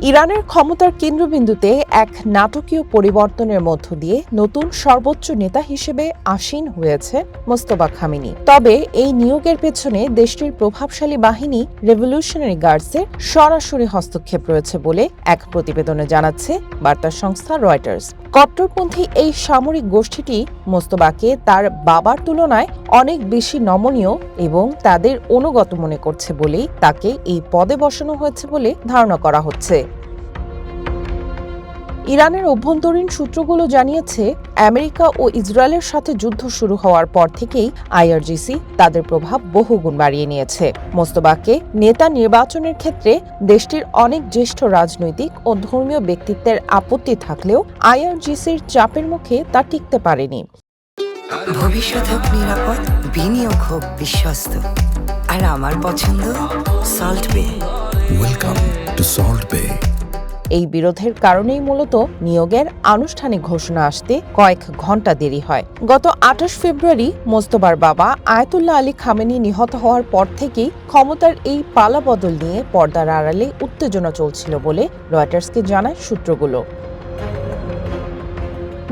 ইরানের ক্ষমতার কেন্দ্রবিন্দুতে এক নাটকীয় পরিবর্তনের মধ্য দিয়ে নতুন সর্বোচ্চ নেতা হিসেবে আসীন হয়েছে মোস্তফা খামেনি। তবে এই নিয়োগের পেছনে দেশটির প্রভাবশালী বাহিনী রেভলিউশনারি গার্ডসের সরাসরি হস্তক্ষেপ রয়েছে বলে এক প্রতিবেদনে জানাচ্ছে বার্তা সংস্থা রয়টার্স। কট্টরপন্থী এই সামরিক গোষ্ঠীটি মোস্তফাকে তার বাবার তুলনায় অনেক বেশি নমনীয় এবং তাদের অনুগত মনে করছে বলেই তাকে এই পদে বসানো হয়েছে বলে ধারণা করা হচ্ছে। ইরানের অভ্যন্তরীণ সূত্রগুলো জানিয়েছে, আমেরিকা ও ইসরায়েলের সাথে যুদ্ধ শুরু হওয়ার পর থেকেই আইআরজিসি তাদের প্রভাব বহুগুণ বাড়িয়ে নিয়েছে। মোস্তফাকে নেতা নির্বাচনের ক্ষেত্রে দেশটির অনেক জ্যেষ্ঠ রাজনৈতিক ও ধর্মীয় ব্যক্তিত্বের আপত্তি থাকলেও আইআরজিসির চাপের মুখে তা টিকতে পারেনি। ভবিষ্যৎ হোক নিরাপদ, বিনিয়োগ হোক বিশ্বস্ত, আর আমার পছন্দ সল্ট বে। ওয়েলকাম টু সল্ট বে। এই বিরোধের কারণেই মূলত নিয়োগের আনুষ্ঠানিক ঘোষণা আসতে কয়েক ঘণ্টা দেরি হয়। গত ২৮ ফেব্রুয়ারি মোস্তফার বাবা আয়াতুল্লাহ আলী খামেনি নিহত হওয়ার পর থেকেই ক্ষমতার এই পালাবদল নিয়ে পর্দার আড়ালে উত্তেজনা চলছিল বলে রয়টার্সকে জানায় সূত্রগুলো।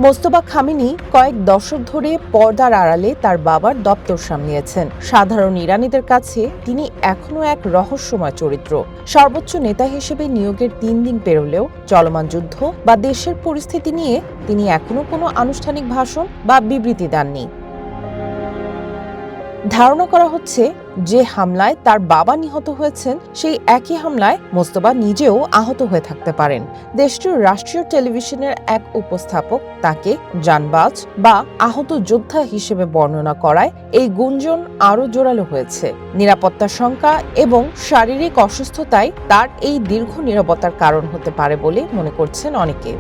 মোস্তফা খামেনি কয়েক দশক ধরে পর্দার আড়ালে তার বাবার দপ্তর সামলিয়েছেন। সাধারণ ইরানিদের কাছে তিনি এখনও এক রহস্যময় চরিত্র। সর্বোচ্চ নেতা হিসেবে নিয়োগের ৩ দিন পেরোলেও চলমান যুদ্ধ বা দেশের পরিস্থিতি নিয়ে তিনি এখনও কোনো আনুষ্ঠানিক ভাষণ বা বিবৃতি দেননি। ধারণা করা হচ্ছে, যে হামলায় তার বাবা নিহত হয়েছেন সেই একই হামলায় মোস্তফা নিজেও আহত হয়ে থাকতে পারেন। দেশটির রাষ্ট্রীয় টেলিভিশনের এক উপস্থাপক তাকে জানবাজ বা আহত যোদ্ধা হিসেবে বর্ণনা করায় এই গুঞ্জন আরও জোরালো হয়েছে। নিরাপত্তার শঙ্কা এবং শারীরিক অসুস্থতায় তার এই দীর্ঘ নীরবতার কারণ হতে পারে বলে মনে করছেন অনেকে।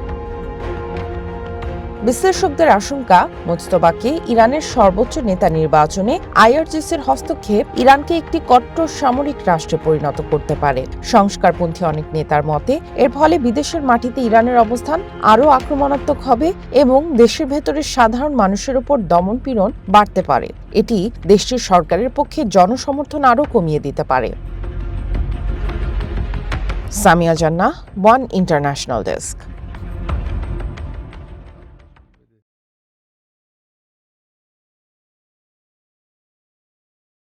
বিশ্লেষকদের আশঙ্কা, মোস্তফাকে ইরানের সর্বোচ্চ নেতা নির্বাচনে আইআরজিসির হস্তক্ষেপ ইরানকে একটি কট্টর সামরিক রাষ্ট্রে পরিণত করতে পারে। সংস্কারপন্থী অনেক নেতার মতে এর ফলে বিদেশের মাটিতে ইরানের অবস্থান আরও আক্রমণাত্মক হবে এবং দেশের ভেতরে সাধারণ মানুষের উপর দমনপীড়ন বাড়তে পারে। এটি দেশটির সরকারের পক্ষে জনসমর্থন আরও কমিয়ে দিতে পারে। সামিয়া জান্নাহ, ওয়ান ইন্টারন্যাশনাল ডেস্ক।